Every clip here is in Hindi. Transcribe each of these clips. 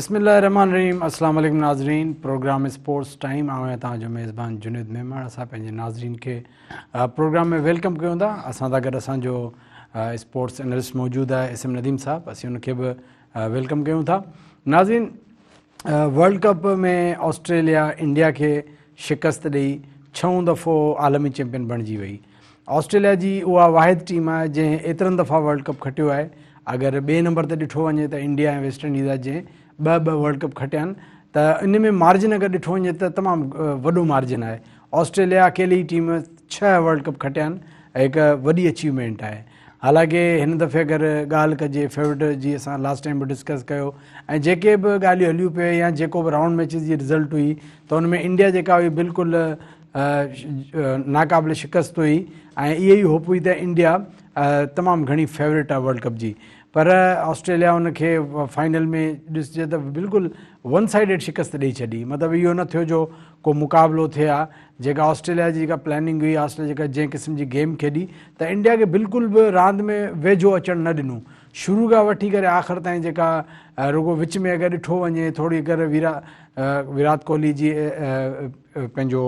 बिस्मिल्लाहिर्रहमानिर्रहीम। अस्सलाम वालेकुम नाज़रीन। प्रोग्राम स्पोर्ट्स टाइम आया तव्हांजो मेज़बान जुनेद मेमण। असां पंहिंजे नाज़रीन खे प्रोग्राम में वेलकम कयूं था। असां सां गॾु असांजो स्पोर्ट्स एनालिस्ट मौजूदु आहे इस्म नदीम साहब। असीं उनखे बि वेलकम कयूं था। नाज़रीन, वर्ल्ड कप में ऑस्ट्रेलिया इंडिया खे शिकस्त ॾेई 6 दफ़ो आलमी चैम्पियन बणिजी वई। ऑस्ट्रेलिया जी उहा वाहिद टीम आहे जंहिं एतिरनि दफ़ा वर्ल्ड कप खटियो आहे। अगरि ॿिए नंबर ते ॾिठो वञे त इंडिया ऐं वेस्ट इंडीज़ आहे जंहिं ॿ वर्ल्ड कप खटिया आहिनि। त इन में मार्जिन अगरि ॾिठो वञे त तमामु वॾो मार्जिन आहे। ऑस्ट्रेलिया अकेली टीम 6 वर्ल्ड कप खटिया आहिनि ऐं हिकु वॾी अचीवमेंट आहे। हालांकि हिन दफ़े अगरि ॻाल्हि कजे फेवरेट जी, असां लास्ट टाइम बि डिस्कस कयो ऐं जेके बि ॻाल्हियूं हलियूं पियूं या जेको बि राउंड मैचिस जी रिज़ल्ट हुई त उन में इंडिया जेका हुई बिल्कुलु नाक़ाबिल शिकस्त हुई ऐं इहा ई होप हुई त इंडिया तमामु घणी फेवरेट आहे वर्ल्ड कप जी। पर ऑस्ट्रेलिया उनखे फाइनल में ॾिसजे त बिल्कुलु वन साइडेड शिकस्त ॾेई छॾी। मतिलबु इहो न थियो जो को मुक़ाबिलो थिए हा। जेका ऑस्ट्रेलिया जी जेका प्लैनिंग हुई, ऑस्ट्रेलिया जेका जंहिं क़िस्म जी गेम खेॾी त इंडिया खे बिल्कुलु बि रांदि में वेझो अचणु न ॾिनो। शुरू खां वठी करे आख़िर ताईं जेका रुगो विच में अगरि ॾिठो वञे थोरी अगरि विराट कोहली जी पंहिंजो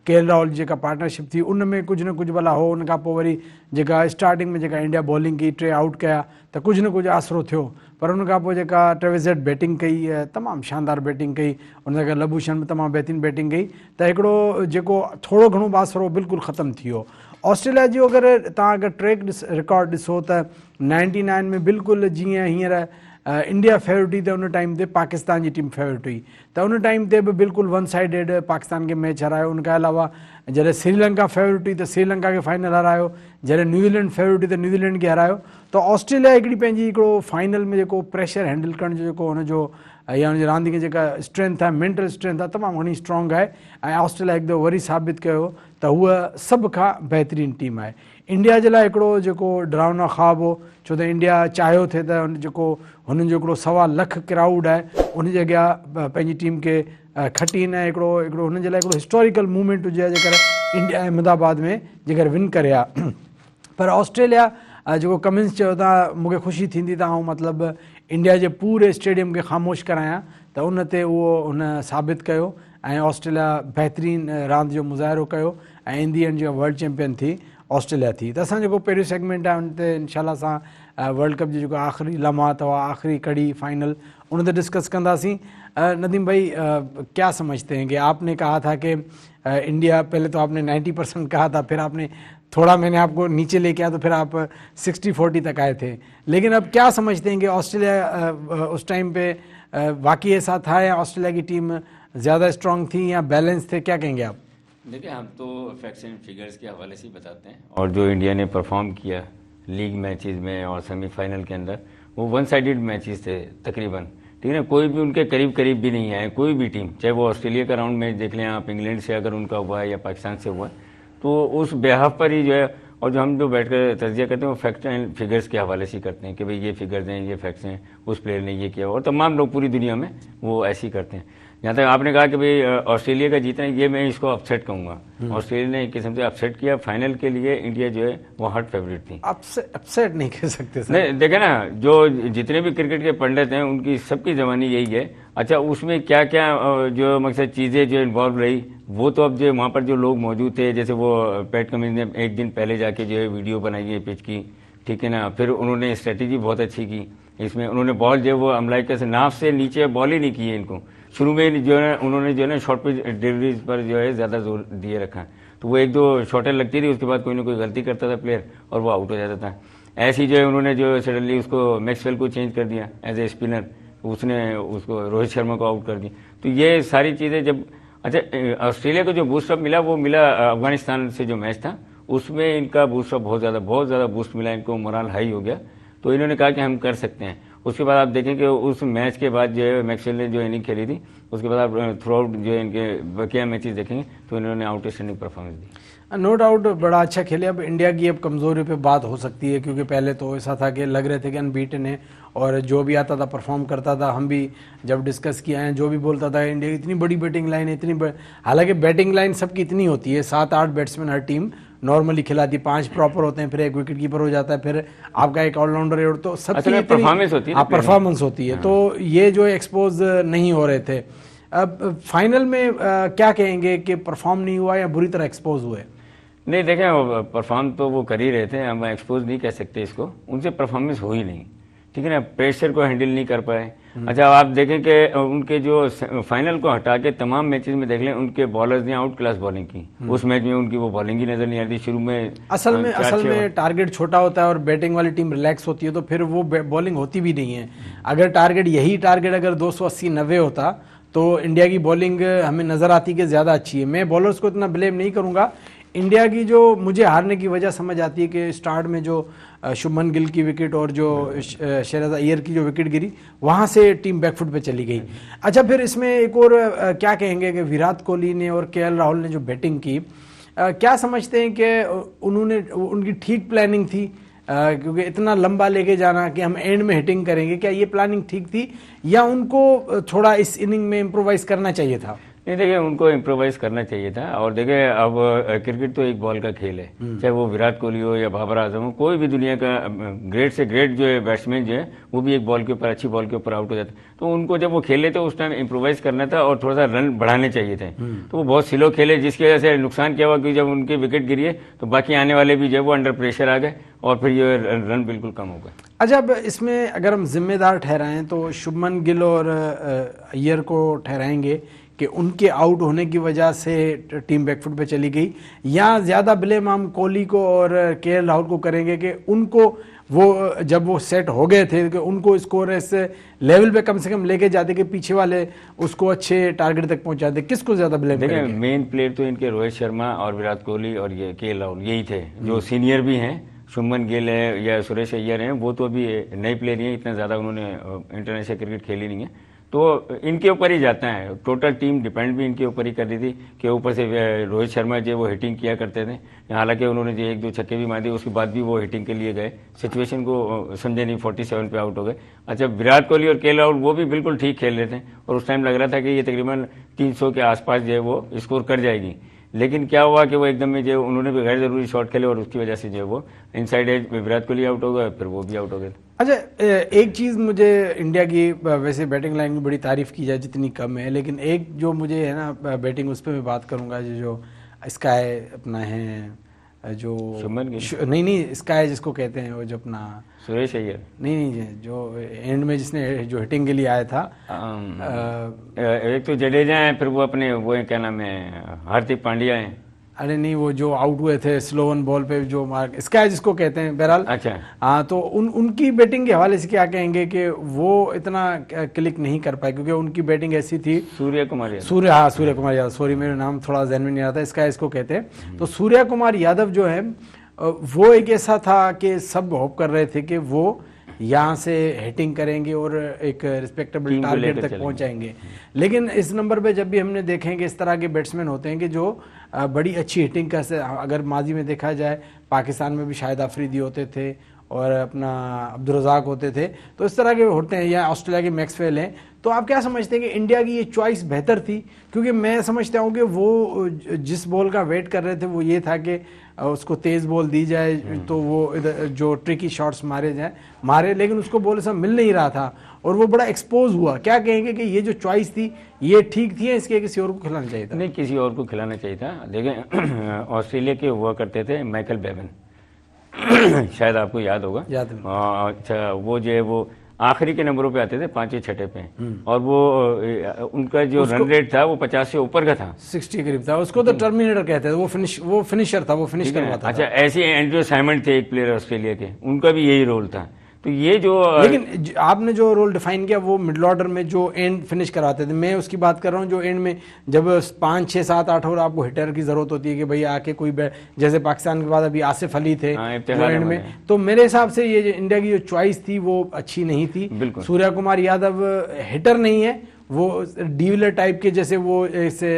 केएल राहुल जी जेका पार्टनरशिप थी उन में कुझु न कुझु भला हो। उन खां पोइ वरी जेका स्टार्टिंग में जेका इंडिया बॉलिंग कई, 3 आउट कया त कुझु न कुझु आसिरो थियो। पर उन खां पोइ जेका ट्रेविस हेड बैटिंग कई, तमामु शानदार बैटिंग कई। उन सां गॾु लबूशन बि तमामु बहितरीनु बैटिंग कई त हिकिड़ो जेको थोरो घणो आसिरो बिल्कुलु ख़तमु थी वियो। ऑस्ट्रेलिया जो अगरि तव्हां अगरि ट्रैक रिकॉर्ड ॾिसो त 99 में बिल्कुलु जीअं हींअर इंडिया फेवरेट हुई त उन टाइम ते पाकिस्तान जी टीम फेवरेट हुई त उन टाइम ते बि बिल्कुलु वन साइडेड पाकिस्तान खे मैच हरायो। उनखां अलावा जॾहिं श्रीलंका फेवरेट हुई त श्रीलंका खे फाइनल हरायो। जॾहिं न्यूज़ीलैंड फेवरेट हुई त न्यूज़ीलैंड खे हरायो। त ऑस्ट्रेलिया हिकिड़ी पंहिंजी हिकिड़ो फाइनल में जेको प्रेशर हैंडल करण जो जेको हुनजो या हुनजी रांदि खे जेका स्ट्रेंथ आहे, मेंटल स्ट्रेंथ आहे, तमामु घणी स्ट्रॉन्ग आहे ऐं ऑस्ट्रेलिया हिकु दफ़ो वरी साबित कयो त हूअ सभ खां बहितरीनु टीम आहे। इंडिया जे लाइ हिकिड़ो जेको डरावना ख़्वाबु हो, छो त इंडिया चाहियो थिए त जेको हुननि जो हिकिड़ो 1.25 लख क्राउड आहे उन जे अॻियां पंहिंजी टीम खे खटी ईंदा। हिकिड़ो हुननि जे लाइ हिकिड़ो हिस्टोरिकल मूवमेंट हुजे जेकर इंडिया अहमदाबाद में जेकर विन करे हा। पर ऑस्ट्रेलिया जेको कमिंस चयो था, मूंखे ख़ुशी थींदी त आउं मतिलबु इंडिया जे पूरे स्टेडियम खे ख़ामोश करायां त उन ते उहो हुन साबित कयो ऐं ऑस्ट्रेलिया बहितरीनु रांदि जो मुज़ाहिरो कयो ऐं इन दी एंड जो वर्ल्ड चैम्पियन थी ऑस्ट्रेलिया थी। त असां जेको पहिरियों सेगमेंट आहे उन ते इनशाला असां वर्ल्ड कप जी जेको आख़िरी लम्हा अथव, आख़िरी कड़ी फाइनल, उन ते डिस्कस कंदासीं। नदीम भाई, क्या समझते हैं कि आपने कहा था कि इंडिया, पहले तो आपने 90% कहा था, फिर आपने थोड़ा मैंने आपको नीचे लेके आया तो फिर आप 60-40 तक आए थे, लेकिन अब क्या समझते हैं कि ऑस्ट्रेलिया उस टाइम पे वाकई ऐसा था या ऑस्ट्रेलिया की टीम ज़्यादा स्ट्रांग थी या बैलेंस थे, क्या कहेंगे आप? देखिए, हम तो फैक्ट्स एंड फिगर्स के हवाले से ही बताते हैं और जो इंडिया ने परफॉर्म किया लीग मैचेस में और सेमीफाइनल के अंदर वो वन साइडेड मैचेस थे तकरीबन, ठीक है ना। कोई भी उनके करीब भी नहीं आए, कोई भी टीम, चाहे वो ऑस्ट्रेलिया का राउंड मैच देख लें आप, इंग्लैंड से अगर उनका हुआ है या पाकिस्तान से हुआ है, तो उस बेहाफ पर ही जो है, और जो हम जो बैठ कर तजिया करते हैं वो फैक्ट एंड फिगर्स के हवाले से करते हैं कि भाई ये फिगर्स हैं, ये फैक्ट्स हैं, उस प्लेयर ने ये किया, और तमाम लोग पूरी दुनिया में वो ऐसे ही करते हैं। जहाँ तक आपने कहा कि भाई ऑस्ट्रेलिया का जीतना, ये मैं इसको अपसेट कहूँगा। ऑस्ट्रेलिया ने एक किस्म से अपसेट किया फाइनल के लिए। इंडिया जो है वो हॉट फेवरेट थी। अपसेट नहीं कह सकते सर। नहीं, देखे ना, जो जितने भी क्रिकेट के पंडित हैं उनकी सबकी जवानी यही है। अच्छा, उसमें क्या क्या जो मकसद चीज़ें जो इन्वॉल्व रही वो तो अब जो वहाँ पर जो लोग मौजूद थे, जैसे वो पैट कमिंस ने एक दिन पहले जाके जो है वीडियो बनाई है पिच की, ठीक है ना। फिर उन्होंने स्ट्रेटेजी बहुत अच्छी की इसमें। उन्होंने बॉल जो है वो अमलाइका से नाफ से नीचे बॉल ही नहीं की है इनको। शुरू में जो है उन्होंने जो है ना शॉर्ट पिच डिलीवरीज पर जो है ज़्यादा जोर दिए रखा, तो वो 1-2 शॉटें लगती थी, उसके बाद कोई ना कोई गलती करता था प्लेयर और वो आउट हो जाता था। ऐसे ही जो है उन्होंने जो सडनली उसको मैक्सवेल को चेंज कर दिया एज ए स्पिनर, उसने उसको रोहित शर्मा को आउट कर दिया। तो ये सारी चीज़ें जब, अच्छा, ऑस्ट्रेलिया को जो बूस्टअप मिला वो मिला अफगानिस्तान से जो मैच था उसमें इनका बूस्टअप बहुत ज़्यादा बूस्ट मिला, इनको मोरल हाई हो गया। तो इन्होंने कहा कि हम कर सकते हैं। उसके बाद आप देखें कि उस मैच के बाद जो है मैक्सवेल ने जो इनिंग खेली थी, उसके बाद आप थ्रू आउट जो है इनके बकिया मैचेस देखेंगे तो इन्होंने आउटस्टैंडिंग परफॉर्मेंस दी। नो डाउट बड़ा अच्छा खेले। अब इंडिया की अब कमज़ोरी पे बात हो सकती है, क्योंकि पहले तो ऐसा था कि लग रहे थे कि अनबीटन है और जो भी आता था परफॉर्म करता था। हम भी जब डिस्कस किया है, जो भी बोलता था इंडिया की इतनी बड़ी बैटिंग लाइन है, हालांकि बैटिंग लाइन सबकी इतनी होती है, 7-8 बैट्समैन हर टीम नॉर्मली खिलाती है, 5 प्रॉपर होते हैं, फिर एक विकेट कीपर हो जाता है, फिर आपका एक ऑलराउंडर है, तो सबकी परफॉर्मेंस होती है, परफॉर्मेंस होती है। तो ये जो एक्सपोज नहीं हो रहे थे, अब फाइनल में क्या कहेंगे कि परफॉर्म नहीं हुआ या बुरी तरह एक्सपोज हुए? नहीं देखें, परफॉर्म तो वो कर ही रहे थे, हम एक्सपोज नहीं कह सकते इसको, उनसे परफॉर्मेंस हो ही नहीं, ठीक है ना, प्रेशर को हैंडल नहीं कर पाए। अच्छा आप देखें कि उनके जो फाइनल को हटा के तमाम मैचेस में देख लें, उनके बॉलर्स ने आउट क्लास बॉलिंग की, उस मैच में उनकी वो बॉलिंग ही नजर नहीं आती शुरू में। असल में टारगेट छोटा होता है और बैटिंग वाली टीम रिलैक्स होती है, तो फिर वो बॉलिंग होती भी नहीं है। अगर यही टारगेट अगर 280-90 होता तो इंडिया की बॉलिंग हमें नजर आती कि ज्यादा अच्छी है। मैं बॉलर्स को इतना ब्लेम नहीं करूंगा, इंडिया की जो मुझे हारने की वजह समझ आती है कि स्टार्ट में जो शुभमन गिल की विकेट और जो शहजाद अय्यर की जो विकेट गिरी, वहां से टीम बैकफुट पे चली गई। अच्छा, फिर इसमें एक और क्या कहेंगे कि विराट कोहली ने और केएल राहुल ने जो बैटिंग की, क्या समझते हैं कि उनकी ठीक प्लानिंग थी? क्योंकि इतना लंबा लेके जाना कि हम एंड में हिटिंग करेंगे, क्या ये प्लानिंग ठीक थी या उनको थोड़ा इस इनिंग में इम्प्रोवाइज करना चाहिए था? नहीं देखिए, उनको इम्प्रोवाइज करना चाहिए था। और देखिए अब क्रिकेट तो एक बॉल का खेल है, चाहे वो विराट कोहली हो या बाबर आजम हो, कोई भी दुनिया का ग्रेट से ग्रेट जो है बैट्समैन जो है वो भी एक बॉल के ऊपर, अच्छी बॉल के ऊपर आउट हो जाता है। तो उनको जब वो खेले थे उस टाइम इम्प्रोवाइज करना था और थोड़ा सा रन बढ़ाने चाहिए थे। तो वो बहुत स्लो खेले, जिसकी वजह से नुकसान क्या हुआ कि जब उनकी विकेट गिरी है तो बाकी आने वाले भी जो है वो अंडर प्रेशर आ गए और फिर ये रन बिल्कुल कम हो गए। अच्छा, अब इसमें अगर हम जिम्मेदार ठहराएं तो शुभमन गिल और अय्यर को ठहराएंगे कि उनके आउट होने की वजह से टीम बैकफुट पे चली गई, या ज़्यादा ब्लेम हम कोहली को और केएल राहुल को करेंगे कि उनको वो जब वो सेट हो गए थे कि उनको स्कोर ऐसे लेवल पे कम से कम लेके जाते कि पीछे वाले उसको अच्छे टारगेट तक पहुंचाते? किसको ज़्यादा ब्लेम देखिए, करेंगे? मेन प्लेयर तो इनके रोहित शर्मा और विराट कोहली और ये केएल राहुल यही थे जो सीनियर भी हैं। शुभमन गिल है या सुरेश अय्यर हैं, वो तो अभी नए प्लेयर ही हैं, इतना ज़्यादा उन्होंने इंटरनेशनल क्रिकेट खेली नहीं है, तो इनके ऊपर ही जाता है। टोटल टीम डिपेंड भी इनके ऊपर ही कर रही थी कि ऊपर से रोहित शर्मा जो वो हिटिंग किया करते थे, हालांकि उन्होंने जो 1-2 छक्के भी मार दिए, उसके बाद भी वो हिटिंग के लिए गए, सिचुएशन को समझे नहीं, 47 पे आउट हो गए। अच्छा, विराट कोहली और केएल राहुल वो भी बिल्कुल ठीक खेल रहे थे और उस टाइम लग रहा था कि ये तकरीबन 300 के आसपास जो है वो स्कोर कर जाएगी, लेकिन क्या हुआ कि वो एकदम में जो उन्होंने भी गैर जरूरी शॉट खेले और उसकी वजह से जो है वो inside edge Virat Kohli out हो गए, फिर वो भी आउट हो गए। अच्छा, एक चीज़ मुझे इंडिया की, वैसे बैटिंग लाइन की बड़ी तारीफ की जाए जितनी कम है, लेकिन एक जो मुझे है ना बैटिंग, उस पर मैं बात करूंगा, जो स्काई अपना है, जो नहीं स्काई जिसको कहते हैं, वो जो अपना सुरेश अय्यर, नहीं जो एंड में जिसने जो हिटिंग के लिए आया था, एक तो जडेजा है, फिर वो अपने वो क्या नाम है, हार्दिक पांड्या है। अरे नहीं, वो जो आउट हुए थे स्लो वन बॉल पे जो मार्क स्काई जिसको कहते हैं, बहरहाल। अच्छा, हाँ, तो उनकी बैटिंग के हवाले से क्या कहेंगे कि वो इतना क्लिक नहीं कर पाए क्योंकि उनकी बैटिंग ऐसी थी? सूर्य कुमार यादव, सूर्य कुमार यादव, सॉरी मेरा नाम थोड़ा जहन में नहीं आता, स्काई इसको कहते हैं। तो सूर्य कुमार यादव जो है वो एक ऐसा था कि सब होप कर रहे थे कि वो यहाँ से हिटिंग करेंगे और एक रिस्पेक्टेबल टारगेट तक पहुंचाएंगे, लेकिन इस नंबर पे जब भी हमने देखेंगे इस तरह के बैट्समैन होते हैं कि जो बड़ी अच्छी हिटिंग कर से, अगर माजी में देखा जाए पाकिस्तान में भी शाहिद अफरीदी होते थे और अपना अब्दुल रज़ाक होते थे, तो इस तरह के होते हैं, या ऑस्ट्रेलिया के मैक्सवेल हैं। तो आप क्या समझते हैं कि इंडिया की ये चॉइस बेहतर थी? क्योंकि मैं समझता हूँ कि वो जिस बॉल का वेट कर रहे थे वो ये था कि उसको तेज़ बॉल दी जाए तो वो इधर जो ट्रिकी शॉट्स मारे, लेकिन उसको बॉल सब मिल नहीं रहा था और वो बड़ा एक्सपोज हुआ। क्या कहेंगे कि ये जो चॉइस थी ये ठीक थी या इसके किसी और को खिलाना चाहिए था? नहीं, किसी और को खिलाना चाहिए था। देखें, ऑस्ट्रेलिया के हुआ करते थे माइकल बेवन, शायद आपको याद होगा। याद है। अच्छा, वो जो है वो आखिरी के नंबरों पे आते थे, 5वें 6ठे पे, और वो उनका जो रन रेट था वो 50 से ऊपर का था, 60 करीब था। उसको तो टर्मिनेटर कहते थे, वो फिनिशर था, वो फिनिश करवाता था। अच्छा, ऐसे एंड्रयू साइमन थे एक प्लेयर ऑस्ट्रेलिया के, उनका भी यही रोल था। तो ये जो लेकिन आपने जो रोल डिफाइन किया वो मिडल ऑर्डर में जो एंड फिनिश कराते थे, मैं उसकी बात कर रहा हूँ जो एंड में जब 5, 6, 7, 8 ओवर आपको हिटर की जरूरत होती है कि भाई आके कोई जैसे पाकिस्तान के बाद अभी आसिफ अली थे एंड में, तो मेरे हिसाब से ये इंडिया की जो चॉइस थी वो अच्छी नहीं थी। सूर्य कुमार यादव हिटर नहीं है, वो डीविलर टाइप के, जैसे वो ऐसे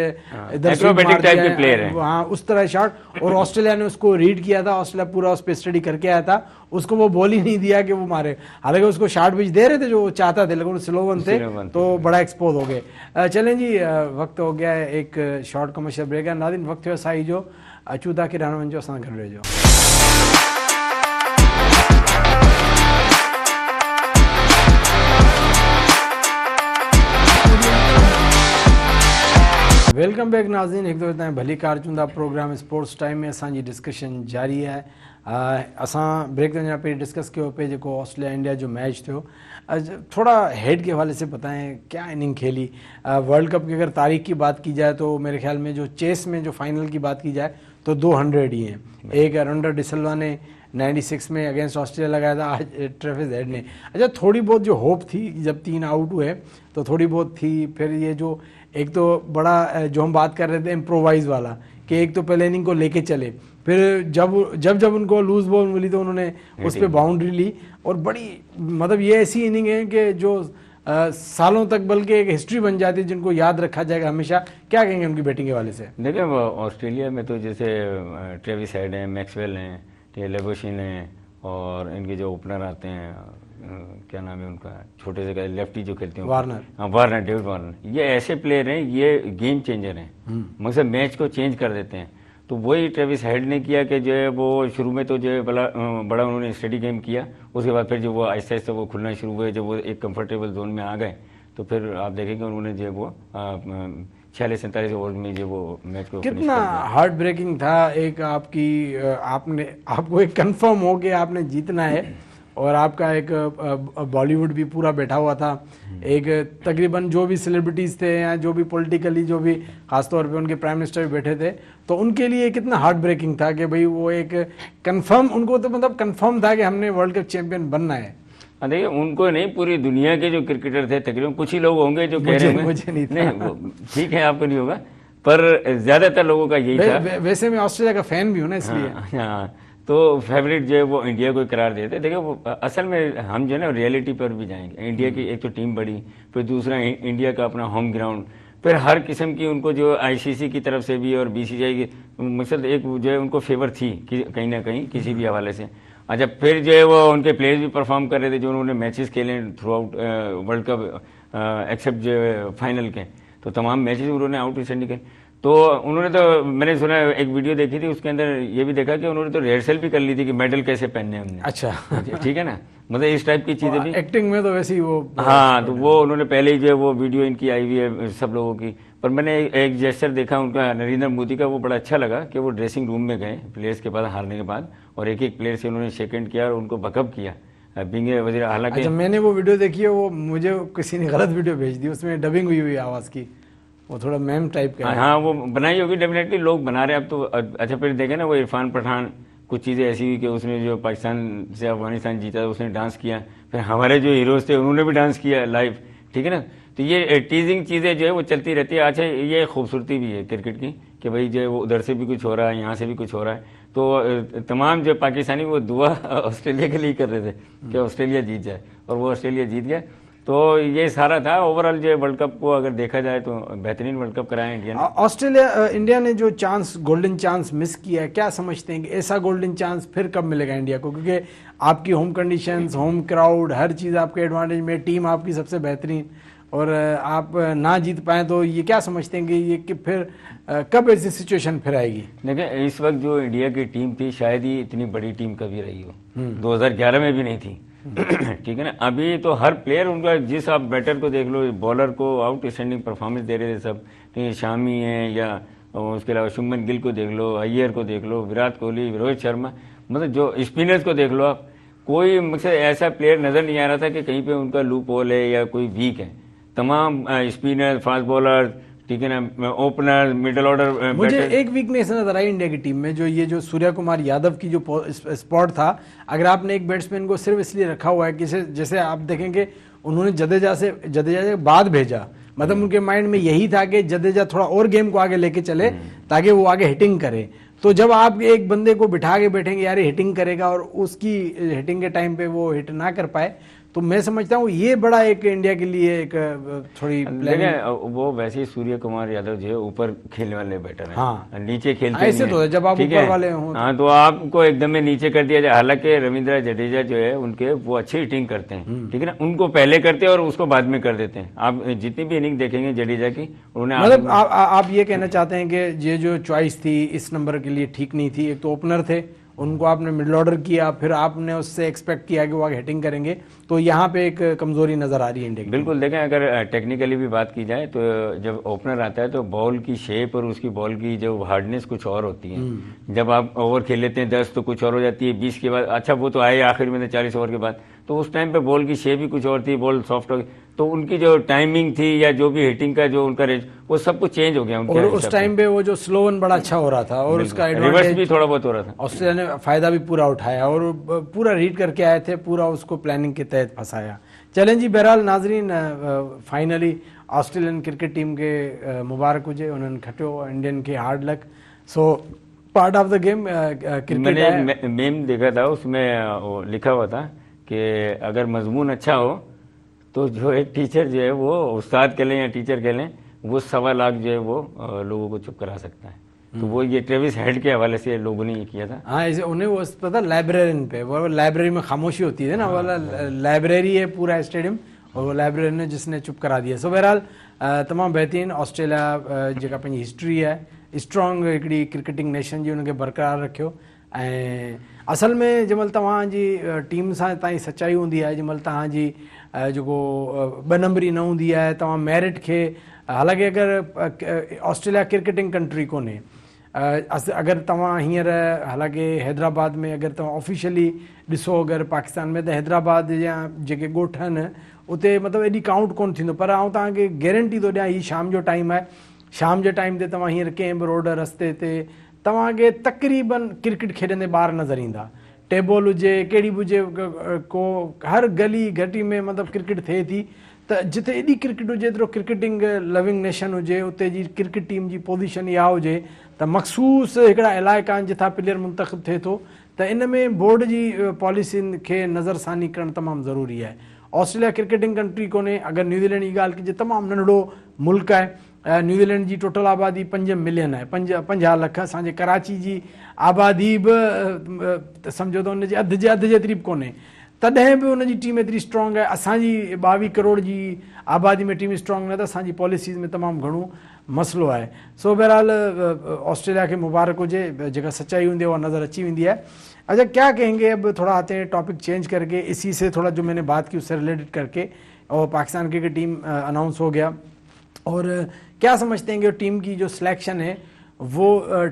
इधर एक्रोबैटिक टाइप के प्लेयर हैं, हाँ उस तरह शॉट, और ऑस्ट्रेलिया ने उसको रीड किया था, ऑस्ट्रेलिया पूरा उस पर स्टडी करके आया था, उसको वो बॉल ही नहीं दिया कि वो मारे, हालांकि उसको शॉर्ट पिच दे रहे थे जो वो चाहता थे, लेकिन स्लो वन थे तो बड़ा एक्सपोज हो गए। चलें जी, वक्त हो गया है एक शॉर्ट कमर्शियल ब्रेक है। नाज़रीन, वक्त है साई जो अचूं था किराना वञो असां गॾु रहिजो। वेलकम बैक नाज़रीन, हिकु दफ़े तव्हां भली कार चूंदा प्रोग्राम स्पोर्ट्स टाइम में असांजी डिस्कशन जारी आहे। असां ब्रेक ते वञण पहिरीं डिस्कस कयो पे जेको ऑस्ट्रेलिया इंडिया जो मैच थियो। थोड़ा हेड के हवाले से बताएं क्या इनिंग खेली। वर्ल्ड कप की अगर तारीख की बात की जाए तो मेरे ख्याल में जो चेस में जो फाइनल की बात की जाए तो 200 ही हैं। एक रंडर डिसल्वा ने 96 में अगेंस्ट ऑस्ट्रेलिया लगाया था, आज ट्रेविस हेड ने। अच्छा, थोड़ी बहुत जो होप थी जब 3 आउट हुए तो थोड़ी बहुत थी। फिर ये जो एक तो बड़ा जो हम बात कर रहे थे इम्प्रोवाइज वाला कि एक तो पहले इनिंग को लेके चले, फिर जब उनको लूज बॉल मिली तो उन्होंने उस पर बाउंड्री ली और बड़ी मतलब ये ऐसी इनिंग है कि जो सालों तक बल्कि एक हिस्ट्री बन जाती है जिनको याद रखा जाएगा हमेशा। क्या कहेंगे उनकी बैटिंग के हवाले से? देखिए ऑस्ट्रेलिया में तो जैसे ट्रेविस हेड हैं, मैक्सवेल हैं, लेबोशिन हैं और इनके जो ओपनर आते हैं क्या नाम है उनका, छोटे से लेफ्टी जो खेलते हैं वार्नर, हाँ वार्नर, डेविड वार्नर, ये ऐसे प्लेयर हैं, ये गेम चेंजर हैं, मतलब मैच को चेंज कर देते हैं। तो वही ट्रेविस हेड ने किया कि जो है वो शुरू में तो जो है बड़ा उन्होंने स्टडी गेम किया, उसके बाद फिर जो वो आहिस्ता आहिस्ता वो खुलना शुरू हुए, जब वो एक कंफर्टेबल जोन में आ गए तो फिर आप देखेंगे उन्होंने जो है वो 46-47 ओवर में जो वो मैच को कितना हार्ट ब्रेकिंग था। एक आपको एक कंफर्म हो कि आपने जीतना है और आपका एक बॉलीवुड भी पूरा बैठा हुआ था, एक तकरीबन जो भी सेलिब्रिटीज़ थे या जो भी पॉलिटिकली जो भी खासतौर पे उनके प्राइम मिनिस्टर भी बैठे थे, तो उनके लिए कितना हार्ट ब्रेकिंग था कि भाई वो एक कंफर्म, उनको तो मतलब कंफर्म था कि हमने वर्ल्ड कप चैंपियन बनना है। देखिए उनको नहीं, पूरी दुनिया के जो क्रिकेटर थे तकरीबन, कुछ ही लोग होंगे जो कह रहे हैं मुझे नहीं, ठीक है आपको नहीं होगा, पर ज्यादातर लोगों का यही था। वैसे मैं ऑस्ट्रेलिया का फैन भी हूँ ना, इसलिए हाँ, तो फेवरेट जो है वो इंडिया को करार देते। देखिए वो असल में हम जो है ना रियलिटी पर भी जाएंगे। इंडिया की एक तो टीम बड़ी, फिर दूसरा इंडिया का अपना होम ग्राउंड, फिर हर किस्म की उनको जो आईसीसी की तरफ से भी और बीसीसीआई की मकसद एक जो है उनको फेवर थी कि कहीं ना कहीं किसी भी हवाले से। अच्छा, फिर जो है वो उनके प्लेयर्स भी परफॉर्म कर रहे थे जो उन्होंने मैचेस खेले throughout world cup, except जो फाइनल के, तो तमाम मैचेस उन्होंने आउट स्टैंडिंग के। तो उन्होंने तो मैंने सुना एक वीडियो देखी थी, उसके अंदर ये भी देखा कि उन्होंने तो रिहर्सल भी कर ली थी कि मेडल कैसे पहनने हमने। अच्छा ठीक है ना, मतलब इस टाइप की चीजें भी एक्टिंग में तो वैसे ही वो, हाँ, तो वो उन्होंने पहले ही जो है वो वीडियो इनकी आई हुई है सब लोगों की। पर मैंने एक जेस्चर देखा उनका, नरेंद्र मोदी का, वो बड़ा अच्छा लगा कि वो ड्रेसिंग रूम में गए प्लेयर्स के बाद, हारने के बाद, और एक एक प्लेयर से उन्होंने शेकेंड किया और उनको बकअप किया बिंगे वजीर। हालांकि अच्छा, मैंने वो वीडियो देखी है, वो मुझे किसी ने गलत वीडियो भेज दी, उसमें डबिंग हुई आवाज़ की, वो थोड़ा मैम टाइप का। हाँ, वो बनाई होगी डेफिनेटली, लोग बना रहे हैं अब तो। अच्छा, फिर देखे ना वो इरफान पठान, कुछ चीज़ें ऐसी हुई कि उसने जो पाकिस्तान से अफगानिस्तान जीता उसने डांस किया, फिर हमारे जो हीरोज थे उन्होंने भी डांस किया लाइव, ठीक है ना। तो ये टीजिंग चीज़ें जो है वो चलती रहती है। अच्छा, ये खूबसूरती भी है क्रिकेट की कि भाई जो है वो उधर से भी कुछ हो रहा है, यहाँ से भी कुछ हो रहा है। तो तमाम जो पाकिस्तानी वो दुआ ऑस्ट्रेलिया के लिए कर रहे थे कि ऑस्ट्रेलिया जीत जाए, और वो ऑस्ट्रेलिया जीत गया। तो ये सारा था ओवरऑल जो वर्ल्ड कप को अगर देखा जाए तो बेहतरीन वर्ल्ड कप कराया इंडिया ने। इंडिया ने जो चांस, गोल्डन चांस मिस किया है, क्या समझते हैं कि ऐसा गोल्डन चांस फिर कब मिलेगा इंडिया को? क्योंकि आपकी होम कंडीशंस, होम क्राउड, हर चीज़ आपके एडवांटेज में, टीम आपकी सबसे बेहतरीन, और आप ना जीत पाए तो ये क्या समझते हैं कि ये कि फिर कब ऐसी सिचुएशन फिर आएगी? देखिए इस वक्त जो इंडिया की टीम थी शायद ही इतनी बड़ी टीम कभी रही हो, 2011 में भी नहीं थी। ठीक है ना, अभी तो हर प्लेयर उनका, जिस आप बैटर को देख लो, बॉलर को आउटस्टैंडिंग परफॉर्मेंस दे रहे थे सब, ठीक, शामी है या उसके अलावा शुभमन गिल को देख लो, अय्यर को देख लो, विराट कोहली, रोहित शर्मा, मतलब जो स्पिनर्स को देख लो आप, कोई मुझसे ऐसा प्लेयर नजर नहीं आ रहा था कि कहीं पे उनका लूप होल है या कोई वीक है। तमाम स्पिनर, फास्ट बॉलर, ठीक है ना, ओपनर, मिडल ऑर्डर। मुझे एक वीकनेस नजर आई इंडिया की टीम में, जो सूर्य कुमार यादव की जो स्पॉट था, अगर आपने एक बैट्समैन को सिर्फ इसलिए रखा हुआ है कि जैसे आप देखेंगे उन्होंने जडेजा से बाद भेजा, मतलब उनके माइंड में यही था कि जडेजा थोड़ा और गेम को आगे लेके चले ताकि वो आगे हिटिंग करे। तो जब आप एक बंदे को बिठा के बैठेंगे यार हिटिंग करेगा और उसकी हिटिंग के टाइम पे वो हिट ना कर पाए, तो मैं समझता हूँ ये बड़ा एक इंडिया के लिए एक थोड़ी देखें, वो वैसे ही सूर्य कुमार यादव जो है ऊपर खेलने वाले बैटर हैं। हाँ। नीचे खेलते ऐसे नहीं तो है, जब आप ठीक ऊपर है? वाले हों हाँ, तो आपको एकदम में नीचे कर दिया जाए। हालांकि रविंद्र जडेजा जो है उनके वो अच्छी हिटिंग करते हैं, ठीक है ना, उनको पहले करते हैं और उसको बाद में कर देते हैं। आप जितनी भी इनिंग देखेंगे जडेजा की, उन्होंने मतलब आप ये कहना चाहते हैं कि ये जो चॉइस थी इस नंबर के लिए ठीक नहीं थी। एक तो ओपनर थे, उनको आपने मिडिल ऑर्डर किया, फिर आपने उससे एक्सपेक्ट किया कि वो आगे हिटिंग करेंगे, तो यहाँ पे एक कमजोरी नजर आ रही है इंडिया की। बिल्कुल। देखें, अगर टेक्निकली भी बात की जाए तो जब ओपनर आता है तो बॉल की शेप और उसकी बॉल की जो हार्डनेस कुछ और होती है। जब आप ओवर खेल लेते हैं 10 तो कुछ और हो जाती है, 20 के बाद अच्छा वो तो आए आखिर में 40 ओवर के बाद, तो उस टाइम पे बॉल की शेप भी कुछ और थी, बॉल सॉफ्ट हो गई, तो उनकी जो टाइमिंग थी या जो भी हिटिंग का जो उनका रेंज वो सब कुछ चेंज हो गया उनके। और उस टाइम पे वो जो स्लो वन बड़ा अच्छा हो रहा था और उसका रिवर्स भी थोड़ा बहुत हो रहा था। ऑस्ट्रेलिया ने फायदा भी पूरा उठाया और पूरा रीड करके आए थे, पूरा उसको प्लानिंग के तहत फंसाया। चलें जी, बहरहाल नाजरीन, फाइनली ऑस्ट्रेलियन क्रिकेट टीम के मुबारक हुजे, उन्होंने खटियो इंडियन के hard luck. So part of the game cricket. मैंने मेम देखा था, उसमें लिखा हुआ था कि अगर मजमून अच्छा हो तो जो एक टीचर जो है वो उस्ताद कह लें या टीचर कह लें, वो 1.25 लाख जो है वो लोगों को चुप करा सकता है। तो वो ये ट्रेविस हेड के हवाले से लोगों ने ये किया था। हाँ, ऐसे उन्हें वो पता लाइब्रेरियन पे, वो लाइब्रेरी में खामोशी होती है ना, वाला लाइब्रेरी है पूरा स्टेडियम, और वो लाइब्रेरियन ने जिसने चुप करा दिया। सो बहरहाल तमामु बेहतरीन ऑस्ट्रेलिया जेका पंहिंजी हिस्ट्री है, स्ट्रॉन्ग हिकिड़ी क्रिकेटिंग नेशन जी उनखे बरक़रार रखियो। ऐं असल में जंहिंमहिल तव्हांजी टीम सां तव्हांजी सचाई हूंदी आहे, जंहिंमहिल तव्हांजी जेको 2 नंबरी न हूंदी आहे, तव्हां मेरिट खे, हालांकि अगरि ऑस्ट्रेलिया क्रिकेटिंग कंट्री कोन्हे, अगर तव्हां हींअर हालांकि हैदराबाद में अगर तव्हां ऑफिशियली ॾिसो अगरि पाकिस्तान में, त हैदराबाद जा जेके ॻोठ आहिनि उते मतिलबु एॾी काउंट कोन्ह थींदो। पर आउं तव्हांखे गारंटी थो ॾियां, हीअ शाम जो टाइम आहे, शाम जे टाइम ते तव्हां हींअर कंहिं बि रोड रस्ते ते तव्हांखे तक़रीबन क्रिकेट खेॾंदे ॿार नज़र ईंदा। टेबल हुजे, कहिड़ी बि हुजे, को हर गली घटी में मतिलबु क्रिकेट थिए थी। त जिते एॾी क्रिकेट हुजे, एतिरो क्रिकेटिंग लविंग नेशन हुजे, उते जी क्रिकेट टीम जी पोज़ीशन इहा हुजे त मख़सूस हिकिड़ा इलाइक़ा आहिनि जिथां प्लेयर मुंतख़िब थिए थो, त इन में बोर्ड जी पॉलिसियुनि खे नज़रसानी करणु तमामु ज़रूरी आहे। ऑस्ट्रेलिया क्रिकेटिंग कंट्री कोन्हे। अगरि न्यूज़ीलैंड जी ॻाल्हि कजे, तमामु नंढड़ो मुल्क आहे। न्यूज़ीलैंड जी टोटल आबादी 5 मिलियन आहे, 50 लख। असांजे कराची जी आबादी बि सम्झो त हुनजे अधु जेतिरी बि कोन्हे, तॾहिं बि हुनजी टीम एतिरी स्ट्रॉन्ग आहे। असांजी 22 करोड़ जी आबादी में टीम स्ट्रॉन्ग न, त असांजी पॉलिसीज़ में तमामु घणो मसइलो आहे। सो बहरहाल ऑस्ट्रेलिया के मुबारक हुजे, जेका सच्चाई हूंदी है वो नज़र अची वेंदी है। अच्छा, क्या कहेंगे, अब थोड़ा आते हैं टॉपिक चेंज करके, इसी से थोड़ा जो मैंने बात की उससे रिलेटेड करके, और पाकिस्तान क्रिकेट टीम अनाउंस हो गया, और क्या समझते हैं कि टीम की जो सिलेक्शन है वो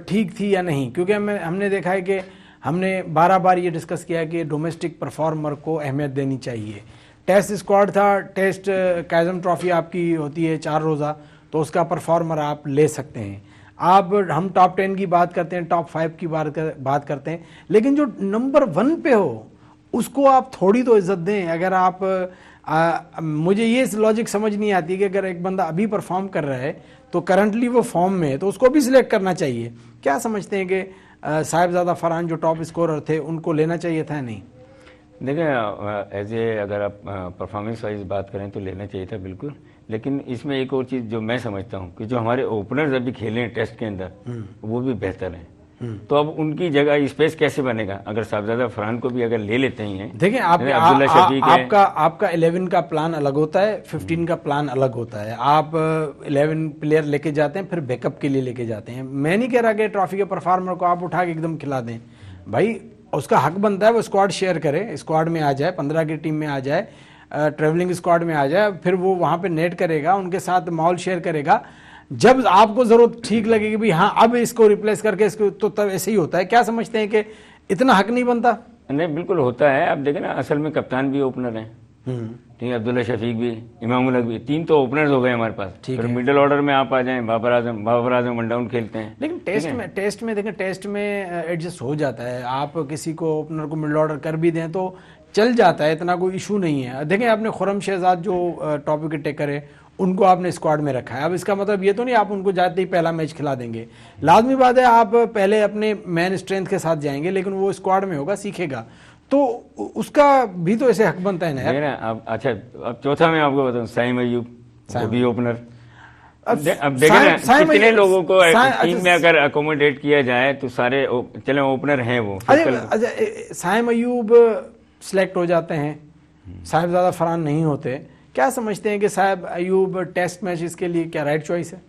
ठीक थी या नहीं? क्योंकि हमने देखा है कि हमने 12 बार ये डिस्कस किया है कि डोमेस्टिक परफॉर्मर को अहमियत देनी चाहिए। टेस्ट स्क्वाड था, टेस्ट कायज़म ट्रॉफी आपकी होती है 4 रोज़ा, तो उसका परफॉर्मर आप ले सकते हैं। हम टॉप 10 की बात करते हैं, टॉप 5 की बात करते हैं, लेकिन जो नंबर 1 पे हो उसको आप थोड़ी तो इज्जत दें। अगर आप मुझे ये लॉजिक समझ नहीं आती कि अगर एक बंदा अभी परफॉर्म कर रहा है तो करंटली वो फॉर्म में है, तो उसको भी सिलेक्ट करना चाहिए। क्या समझते हैं कि साहिबजादा फरहान जो टॉप स्कोरर थे उनको लेना चाहिए था या नहीं? देखिए, एज ए अगर आप परफॉर्मेंस वाइज बात करें तो लेना चाहिए था बिल्कुल, लेकिन इसमें एक और चीज़ जो मैं समझता हूँ कि जो हमारे ओपनर्स अभी खेले हैं टेस्ट के अंदर वो भी बेहतर हैं। तो अब उनकी जगह स्पेस कैसे बनेगा? अगर साहिबजादा फरहान को भी अगर ले लेते हैं, देखिए अब्दुल्ला शफीक आपका 11 का प्लान अलग होता है, 15 का प्लान अलग होता है। आप 11 प्लेयर लेके जाते हैं, फिर बैकअप के लिए लेके जाते हैं। मैं नहीं कह रहा कि ट्रॉफी के परफॉर्मर को आप उठा के एकदम खिला दें, भाई उसका हक बनता है वो स्क्वाड शेयर करे, स्क्वाड में आ जाए, 15 की टीम में आ जाए, ट्रेवलिंग स्क्वाड में आ जाए, फिर वो वहाँ पे नेट करेगा, उनके साथ माहौल शेयर करेगा। जब आपको जरूरत ठीक लगेगी भी हाँ अब इसको रिप्लेस करके इसको, तो तब ऐसे ही होता है। क्या समझते हैं कि इतना हक नहीं बनता? नहीं, बिल्कुल होता है। आप देखें ना, असल में कप्तान भी ओपनर हैं, ठीक है, अब्दुल्ला शफीक भी, इमाम उल हक भी, 3 तो ओपनर्स हो गए हमारे पास। फिर मिडिल ऑर्डर में आप आ जाएं, बाबर आजम वन डाउन खेलते हैं। लेकिन टेस्ट में देखें, टेस्ट में एडजस्ट हो जाता है। आप किसी को ओपनर को मिडिल ऑर्डर कर भी दें तो चल जाता है, इतना कोई इशू नहीं है। देखें, आपने खुरम शहजाद जो टॉप विकेट टेकर है उनको आपने स्क्वाड में रखा है। अब इसका मतलब ये तो नहीं आप उनको जाते ही पहला मैच खिला देंगे। लाजमी बात है आप पहले अपने मैन स्ट्रेंथ के साथ जाएंगे, लेकिन वो स्क्वाड में होगा, सीखेगा। तो उसका भी तो ऐसे हक बनता है ना यार। देखिए ना अब, अच्छा अब चौथा मैं आपको बताऊं, साइम अयूब, वो भी ओपनर। अब देखिए ना कितने लोगों को टीम में अगर अकोमोडेट किया जाए तो सारे चले ओपनर हैं वो। अच्छा साइम अयूब सिलेक्ट हो जाते हैं, साहिबजादा फरहान नहीं होते, क्या समझते हैं कि साहिब अयूब टेस्ट मैच इसके लिए क्या राइट चॉइस है?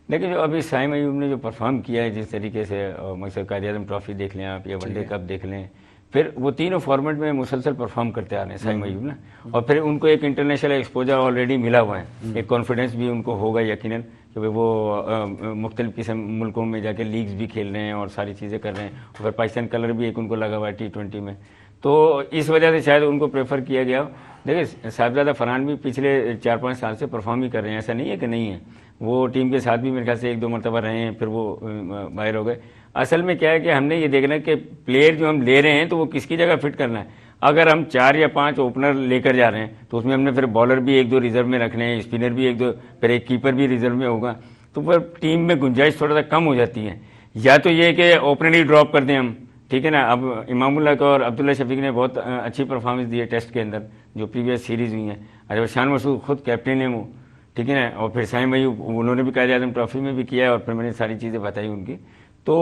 देखिए जो अभी साइम अयूब ने जो परफॉर्म किया है जिस तरीके से, मकसद कायद-ए-आज़म ट्रॉफी देख लें आप या वनडे कप देख लें, फिर वो तीनों फॉर्मेट में मुसलसल परफॉर्म करते आ रहे हैं साइम अयूब ना, और फिर उनको एक इंटरनेशनल एक्सपोजर ऑलरेडी मिला हुआ है, एक कॉन्फिडेंस भी उनको होगा यकीनन कि भाई वो मुख्तलिफ किस्म मुल्कों में जाके लीग्स भी खेल रहे हैं और सारी चीज़ें कर रहे हैं, और फिर पाकिस्तान कलर भी एक उनको लगा हुआ है T20 में, तो इस वजह से शायद उनको प्रेफर किया गया। देखिए साहिबजादा फरहान भी पिछले 4-5 साल से परफॉर्म ही कर रहे हैं, ऐसा नहीं है कि नहीं है, वो टीम के साथ भी मेरे ख्याल से 1-2 मरतबा रहे हैं, फिर वो बाहर हो गए। असल में क्या है कि हमने ये देखना है कि प्लेयर जो हम ले रहे हैं तो वो किसकी जगह फिट करना है। अगर हम 4 या 5 ओपनर लेकर जा रहे हैं तो उसमें हमने फिर बॉलर भी 1-2 रिजर्व में रखने हैं, स्पिनर भी 1-2, फिर एक कीपर भी रिजर्व में होगा, तो फिर टीम में गुंजाइश थोड़ा सा कम हो जाती है। या तो ये कि ओपनर ही ड्रॉप कर दें हम, ठीक है ना। अब इमामुल्लाह को और अब्दुल्ला शफीक ने बहुत अच्छी परफॉर्मेंस दी है टेस्ट के अंदर जो प्रीवियस सीरीज़ हुई है। अच्छा शान मसूद खुद कैप्टन है वो, ठीक है ना, और फिर साइम अयूब उन्होंने भी कायद-ए-आज़म ट्रॉफी में भी किया है, और फिर मैंने सारी चीज़ें बताई उनकी। तो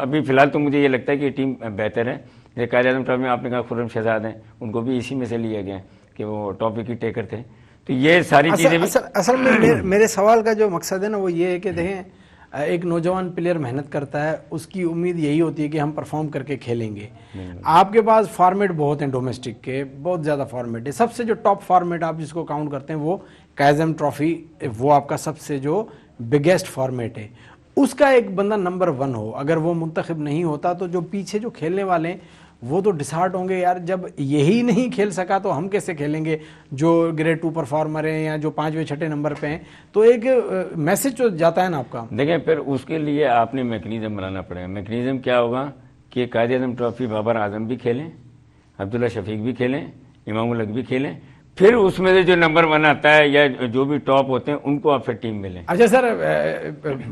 अभी फ़िलहाल तो मुझे ये लगता है कि टीम बेहतर है। जैसे कायद-ए-आज़म ट्रॉफी में आपने कहा खुर्रम शहजाद हैं, उनको भी इसी में से लिया गया कि वो टॉप विकेट टेकर थे, तो ये सारी चीज़ें भी असल में मेरे सवाल का जो मकसद है ना वो ये है कि देखें एक नौजवान प्लेयर मेहनत करता है, उसकी उम्मीद यही होती है कि हम परफॉर्म करके खेलेंगे। आपके पास फॉर्मेट बहुत हैं डोमेस्टिक के, बहुत ज़्यादा फॉर्मेट है। सबसे जो टॉप फॉर्मेट आप जिसको काउंट करते हैं वो कायद-ए-आज़म ट्रॉफी, वो आपका सबसे जो बिगेस्ट फॉर्मेट है। उसका एक बंदा नंबर 1 हो, अगर वो मुंतखब नहीं होता तो जो पीछे जो खेलने वाले हैं वो तो डिसहार्ट होंगे, यार जब यही नहीं खेल सका तो हम कैसे खेलेंगे जो ग्रेड 2 परफॉर्मर हैं या जो 5वें 6ठे नंबर पे हैं। तो एक मैसेज तो जाता है ना आपका। देखिए फिर उसके लिए आपने मैकेनिज्म बनाना पड़ेगा। मैकेनिज्म क्या होगा कि कायद-ए-आज़म ट्रॉफी बाबर आजम भी खेलें, अब्दुल्ला शफीक भी खेलें, इमामुल हक भी खेलें, फिर उसमें से जो नंबर 1 आता है या जो भी टॉप होते हैं उनको आप फिर टीम में लें। अच्छा सर,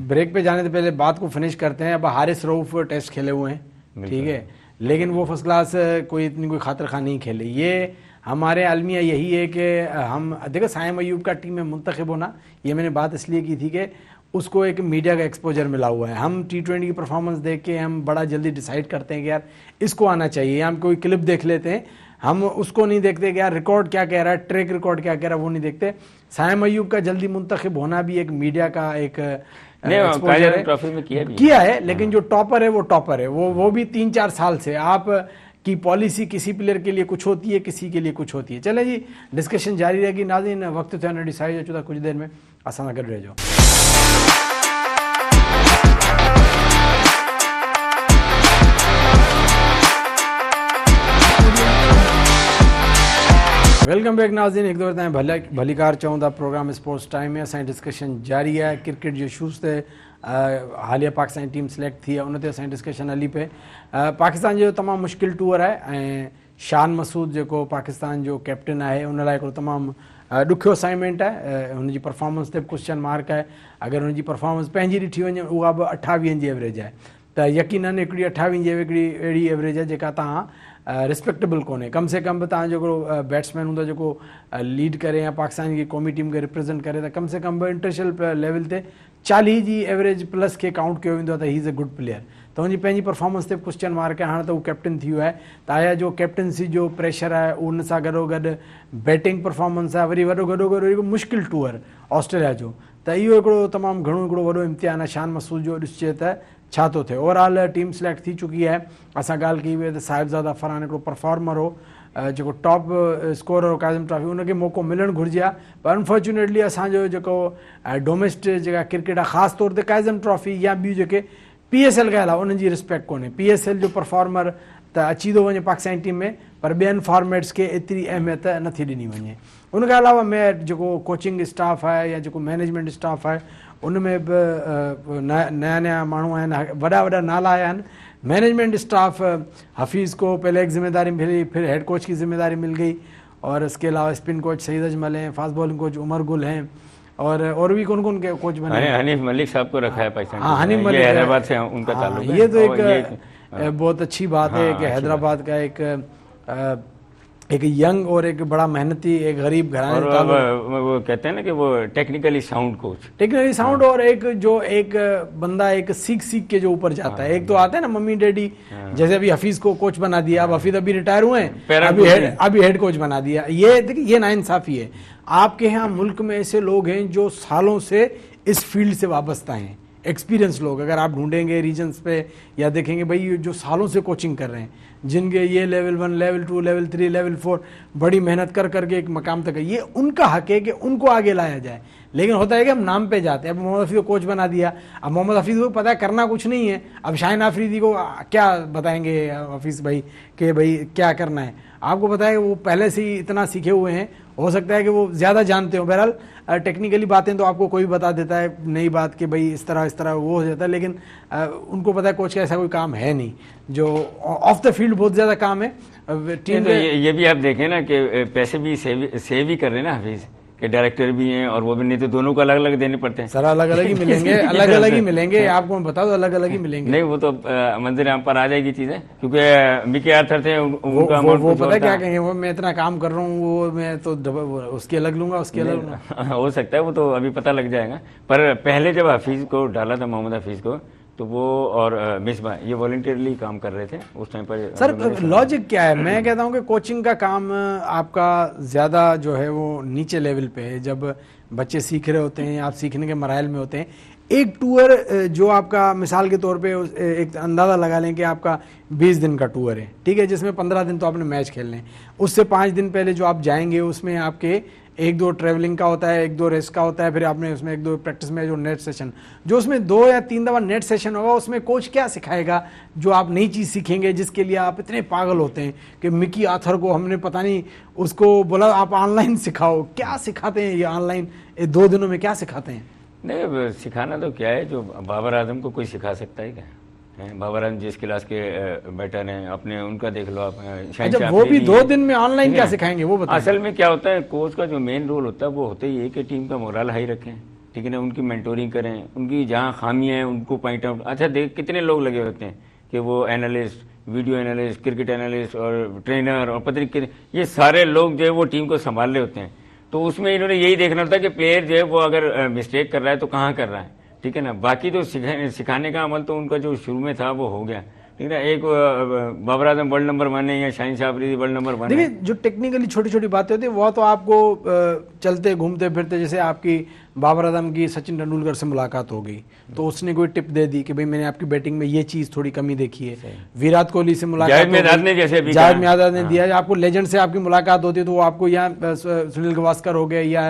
ब्रेक पे जाने से पहले बात को फिनिश करते हैं। अब हारिस रऊफ टेस्ट खेले हुए हैं, ठीक है, लेकिन वो फर्स्ट क्लास कोई खातिर खा नहीं खेले। ये हमारे आलमिया यही है कि हम देखो साइम अयूब का टीम में मुंतखब होना, ये मैंने बात इसलिए की थी कि उसको एक मीडिया का एक्सपोजर मिला हुआ है। हम T20 की परफॉर्मेंस देख के हम बड़ा जल्दी डिसाइड करते हैं कि यार इसको आना चाहिए, हम कोई क्लिप देख लेते हैं, हम उसको नहीं देखते कि यार रिकॉर्ड क्या कह रहा है, ट्रैक रिकॉर्ड क्या कह रहा है, वो नहीं देखते। साइम अयूब का जल्दी मुंतखब होना भी एक मीडिया का एक ट्रॉफी में किया है, लेकिन जो टॉपर है वो टॉपर है, वो भी 3-4 साल से। आप की पॉलिसी किसी प्लेयर के लिए कुछ होती है, किसी के लिए कुछ होती है। चले जी, डिस्कशन जारी रहेगी। नाज़रीन वक्त थे डिसाइड हो चुका, कुछ देर में आसान कर रह जाओ। वेलकम बैक नाज़रीन, एक दफ़ा भलीकार चऊं था प्रोग्राम स्पोर्ट्स टाइम में असां डिस्कशन जारी है। क्रिकेट जो इशूज़ ते हालिया पाकिस्तानी टीम सिलेक्ट थी है, उन ते असां डिस्कशन हली पे। पाकिस्तान जो तमामु मुश्किल टूर है ऐं शान मसूद जेको पाकिस्तान जो कैप्टन है उन लाइ हिकिड़ो तमामु ॾुखियो असाइनमेंट है। हुनजी परफॉर्मेंस ते क्वेश्चन मार्क है। अगर हुनजी परफॉर्मेंस पंहिंजी ॾिठी वञे उहा बि 28 जी एवरेज है, त यकीनन हिकिड़ी 28 जी हिकिड़ी अहिड़ी एवरेज है जेका तव्हां रिस्पेक्टेबल कोन्हे। कम से कम बि तव्हां जेको बैट्समैन हूंदो जेको लीड करे या पाकिस्तान की क़ौमी टीम खे रिप्रेज़ेंट करे, त कम से कम बि इंटरनेशनल लेवल ते 40 जी एवरेज प्लस खे काउंट कयो वेंदो आहे त he is a good player. त हुनजी पंहिंजी परफॉर्मेंस ते क्वेश्चन मार्क आहे। हाणे त उहो कैप्टन थी वियो आहे, त आया जो कैप्टनसी जो प्रेशर आहे उन सां गॾोगॾु बैटिंग परफॉर्मेंस आहे, वरी गॾो मुश्किल टूर ऑस्ट्रेलिया जो, त इहो हिकिड़ो तमामु घणो हिकिड़ो वॾो इम्तिहान आहे शान मसूद जो। ॾिसजे त छा थो थिए। ओवरऑल टीम सिलेक्ट थी चुकी आहे। असां ॻाल्हि कई हुई त साहिबजादा फरहान हिकिड़ो परफॉर्मर हो जेको टॉप स्कोरर हो कायद-ए-आज़म ट्रॉफी, उनखे मौक़ो मिलणु घुरिजे हा, पर अनफॉर्चुनेटली असांजो जेको डोमेस्टिक जेका क्रिकेट आहे, ख़ासि तौर ते कायद-ए-आज़म ट्रॉफी या ॿियूं जेके PSL ॻाल्हि आहे उन्हनि जी रिस्पेक्ट कोन्हे। PSL जो परफॉर्मर त अची थो वञे पाकिस्तानी टीम में, पर ॿियनि फॉर्मेट्स खे एतिरी अहमियत नथी ॾिनी वञे। उनखां अलावा मैं जेको कोचिंग स्टाफ आहे या जेको मैनेजमेंट स्टाफ आहे उन में बि नया नया माण्हू आहिनि, वॾा नाला आया आहिनि। मैनेजमेंट स्टाफ हफीज़ को पहले एक जिम्मेदारी मिली, फिर हेड कोच की जिम्मेदारी मिल गई, और इसके अलावा स्पिन कोच सईद अजमल हैं, fast bowling coach Umar Gul हैं, और भी कौन कौन के कोच बने। हनीफ मलिक साहब को रखा है पाकिस्तान। हाँ, हनीफ मलिक हैदराबाद से उनका ताल्लुक है। ये तो एक बहुत अच्छी बात है कि हैदराबाद का एक एक यंग और एक बड़ा मेहनती, एक गरीब घराने और का ताल्लुक। वो कहते हैं ना कि वो technically sound coach. Technically sound, और एक जो एक बंदा एक सीख सीख के जो ऊपर जाता है। एक तो आता है ना मम्मी डैडी, जैसे अभी हफीज को कोच बना दिया, अब हफीज अभी रिटायर हुए हैं, अभी हेड कोच बना दिया। ये देखिए, ये नाइंसाफी है। आपके यहाँ मुल्क में ऐसे लोग हैं जो सालों से इस फील्ड से वाबस्ता हैं, एक्सपीरियंस लोग। अगर आप ढूंढेंगे रीजन्स पे या देखेंगे भाई जो सालों से कोचिंग कर रहे हैं, जिनके ये लेवल 1, लेवल 2, लेवल 3, लेवल 4 बड़ी मेहनत कर करके एक मकाम तक है, ये उनका हक है कि उनको आगे लाया जाए। लेकिन होता है कि हम नाम पे जाते हैं। अब मोहम्मद हफीज को कोच बना दिया, अब मोहम्मद हफीज को पता है करना कुछ नहीं है, अब शाहिन आफरीदी को क्या बताएंगे हफीज भाई कि भाई क्या करना है। आपको पता है कि वो पहले से ही इतना सीखे हुए हैं, हो सकता है कि वो ज़्यादा जानते हो। बहरहाल टेक्निकली बातें तो आपको कोई बता देता है, नई बात कि भाई इस तरह वो हो जाता है, लेकिन उनको पता है कोच का ऐसा कोई काम है नहीं जो ऑफ द फील्ड बहुत ज़्यादा काम है। टीम तो ये भी आप देखें ना कि पैसे भी सेव ही कर रहे हैं ना हफीज के, डायरेक्टर भी हैं और वो भी, नहीं तो दोनों को अलग अलग देने पड़ते हैं। सर अलग अलग ही मिलेंगे, अलग अलग ही मिलेंगे, आपको मैं बता दो, अलग अलग ही मिलेंगे। नहीं वो तो मंदिर यहाँ पर आ जाएगी चीजें, क्योंकि मिकी आर्थर थे उनका वो पता है क्या कहेंगे, वो मैं इतना काम कर रहा हूँ, वो मैं तो उसकी अलग लूंगा, उसकी अलग लूंगा। हो सकता है, वो तो अभी पता लग जाएगा। पर पहले जब हफीज को डाला था, मोहम्मद हफीज को, तो वो और मिसबा ये वॉलंटियरली काम कर रहे थे उस टाइम पर। सर लॉजिक क्या है? मैं कहता हूँ कि कोचिंग का काम आपका ज़्यादा जो है वो नीचे लेवल पे है, जब बच्चे सीख रहे होते हैं, आप सीखने के मराइल में होते हैं। एक टूर जो आपका मिसाल के तौर पे एक अंदाज़ा लगा लें कि आपका 20 दिन का टूर है, ठीक है, जिसमें 15 दिन तो आपने मैच खेलने हैं। उससे 5 दिन पहले जो आप जाएंगे उसमें आपके 1-2 ट्रैवलिंग का होता है, 1-2 रेस्ट का होता है, फिर आपने उसमें 1-2 प्रैक्टिस में जो नेट सेशन, जो उसमें 2 या 3 दफ़ा नेट सेशन होगा, उसमें कोच क्या सिखाएगा जो आप नई चीज़ सीखेंगे, जिसके लिए आप इतने पागल होते हैं कि मिकी आर्थर को हमने पता नहीं उसको बोला आप ऑनलाइन सिखाओ। क्या सिखाते हैं ये ऑनलाइन 2 दिनों में, क्या सिखाते हैं? नहीं सिखाना तो क्या है, जो बाबर आजम को कोई सिखा सकता है क्या? बाबर आजम जिस क्लास के बैटर हैं अपने, उनका देख लो आप। अच्छा, वो भी 2 दिन में ऑनलाइन क्या सिखाएंगे वो बताएं। असल में क्या होता है, कोच का जो मेन रोल होता है वो होता ही है कि टीम का मोरल हाई रखें, ठीक है ना, उनकी मेंटोरिंग करें, उनकी जहाँ खामियां हैं उनको पॉइंट आउट। अच्छा देख कितने लोग लगे होते हैं कि वो analyst, video analyst, cricket analyst और ट्रेनर और पता नहीं, ये सारे लोग जो है वो टीम को संभाल रहे होते हैं। तो उसमें इन्होंने यही देखना होता है कि प्लेयर जो है वो अगर मिस्टेक कर रहा है तो कहाँ कर रहा है, ठीक है ना। बाकी तो सिखाने का अमल तो उनका जो शुरू में था वो हो गया, ठीक है ना। एक बाबर आजम वर्ल्ड नंबर 1 है या शाहिन शाह अफरीदी वर्ल्ड नंबर 1 है। देखिए जो टेक्निकली छोटी छोटी बातें होती है वो तो आपको चलते घूमते फिरते, जैसे आपकी बाबर आजम की सचिन तेंदुलकर से मुलाकात हो गई तो उसने कोई टिप दे दी कि भाई मैंने आपकी बैटिंग में ये चीज़ थोड़ी कमी देखी है। विराट कोहली से मुलाकात, जावेद मियांदाद ने दिया। आपको लेजेंड से आपकी मुलाकात होती है तो वो आपको यहाँ सुनील गावस्कर हो गए या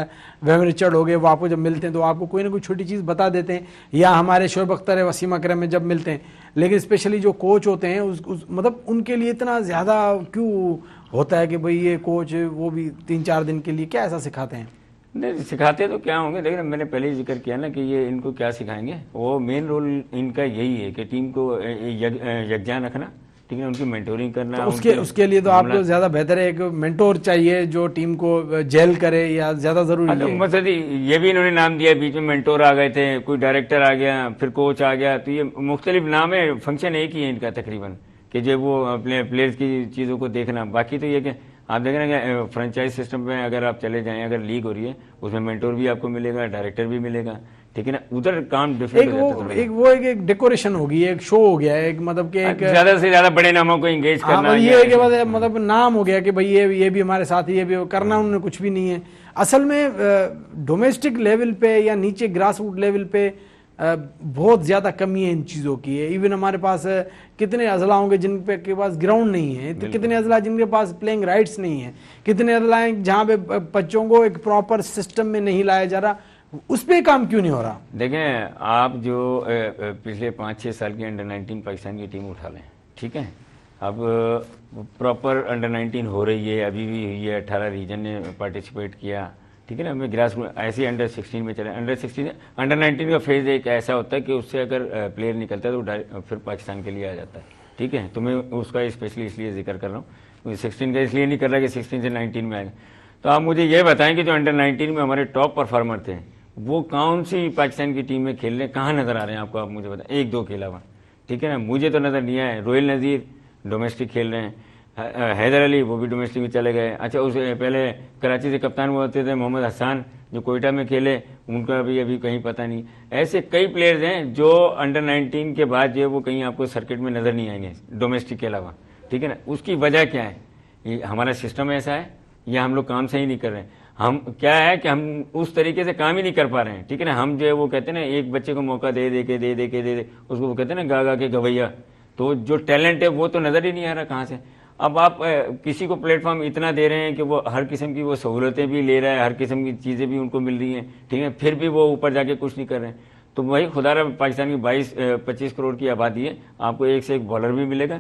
वेम रिचर्ड हो गए, वो आपको जब मिलते हैं तो आपको कोई ना कोई छोटी चीज़ बता देते हैं, या हमारे शोएब अख्तर है, वसीम अकरम में जब मिलते हैं। लेकिन स्पेशली जो कोच होते हैं मतलब उनके लिए इतना ज़्यादा क्यों होता है कि भाई ये कोच वो भी 3-4 दिन के लिए क्या ऐसा सिखाते हैं? नहीं सिखाते तो क्या होंगे, लेकिन मैंने पहले ही जिक्र किया ना कि ये इनको क्या सिखाएंगे, वो मेन रोल इनका यही है कि टीम को यकजान रखना, ठीक है, उनकी मेंटोरिंग करना। तो उसके लिए तो आपको ज़्यादा बेहतर है एक मेंटोर चाहिए जो टीम को जेल करे, या ज़्यादा ज़रूरी है? मतलब ये भी इन्होंने नाम दिया, बीच में मेंटोर आ गए थे, कोई डायरेक्टर आ गया, फिर कोच आ गया, तो ये मुख्तलिफ नाम है, फंक्शन एक ही है इनका तकरीबन, कि जो वो अपने प्लेयर्स की चीज़ों को देखना। बाकी तो ये कि आप देख रहे हैं कि फ्रेंचाइज सिस्टम में अगर आप चले जाएं, अगर लीग हो रही है उसमें मेंटोर भी आपको मिलेगा, डायरेक्टर भी मिलेगा, ठीक है ना। उधर काम डिफरेंट हो जाता है। एक डेकोरेशन होगी, एक शो हो गया, एक मतलब कि एक ज्यादा से ज्यादा बड़े नामों को एंगेज करना, ये है कि मतलब नाम हो गया कि भाई ये भी हमारे साथ, ये भी करना, उन्होंने कुछ भी नहीं है। असल में डोमेस्टिक लेवल पे या नीचे ग्रास रूट लेवल पे बहुत ज़्यादा कमी है इन चीज़ों की है। इवन हमारे पास कितने अजला होंगे जिन पे के पास ग्राउंड नहीं है, तो कितने अजला जिनके पास प्लेइंग राइट्स नहीं है, कितने अजला हैं जहाँ पे बच्चों को एक प्रॉपर सिस्टम में नहीं लाया जा रहा, उस पर काम क्यों नहीं हो रहा? देखें आप जो पिछले 5-6 साल की अंडर 19 पाकिस्तान की टीम उठा लें, ठीक है, अब प्रॉपर अंडर 19 हो रही है, अभी भी हुई है, 18 रीजन ने पार्टिसिपेट किया, ठीक है ना। मैं ग्रास ऐसे ही अंडर 16 में चले, अंडर 16 अंडर 19 का फेज एक ऐसा होता है कि उससे अगर प्लेयर निकलता है तो फिर पाकिस्तान के लिए आ जाता है, ठीक है। तो मैं उसका स्पेशली इसलिए जिक्र कर रहा हूँ, 16 का इसलिए नहीं कर रहा कि 16 से 19 में आएगा। तो आप मुझे ये बताएं कि जो अंडर 19 में हमारे टॉप परफॉर्मर थे वो कौन सी पाकिस्तान की टीम में खेल रहे हैं, कहाँ नजर आ रहे हैं आपको? आप मुझे बताएं, 1-2 के अलावा, ठीक है ना। मुझे तो नजर नहीं आया। रोहिल नज़ीर डोमेस्टिक खेल रहे हैं, हैदर अली वो भी डोमेस्टिक में चले गए। अच्छा, उससे पहले कराची से कप्तान वो होते थे मोहम्मद हसन जो कोयटा में खेले, उनका भी अभी कहीं पता नहीं। ऐसे कई प्लेयर्स हैं जो अंडर 19 के बाद जो है वो कहीं आपको सर्किट में नज़र नहीं आएंगे डोमेस्टिक के अलावा, ठीक है ना। उसकी वजह क्या है? ये हमारा सिस्टम ऐसा है या हम लोग काम सही नहीं कर रहे हैं? हम क्या है कि हम उस तरीके से काम ही नहीं कर पा रहे हैं, ठीक है ना। हम जो है वो कहते हैं ना, एक बच्चे को मौका दे दे उसको वो कहते हैं ना गा गा के गवैया, तो जो टैलेंट है वो तो नज़र ही नहीं आ रहा कहाँ से। अब आप किसी को प्लेटफॉर्म इतना दे रहे हैं कि वो हर किस्म की वो सहूलतें भी ले रहा है, हर किस्म की चीज़ें भी उनको मिल रही हैं, ठीक है, फिर भी वो ऊपर जाके कुछ नहीं कर रहे हैं। तो वही खुदारा पाकिस्तान की 22-25 करोड़ की आबादी है, आपको एक से एक बॉलर भी मिलेगा,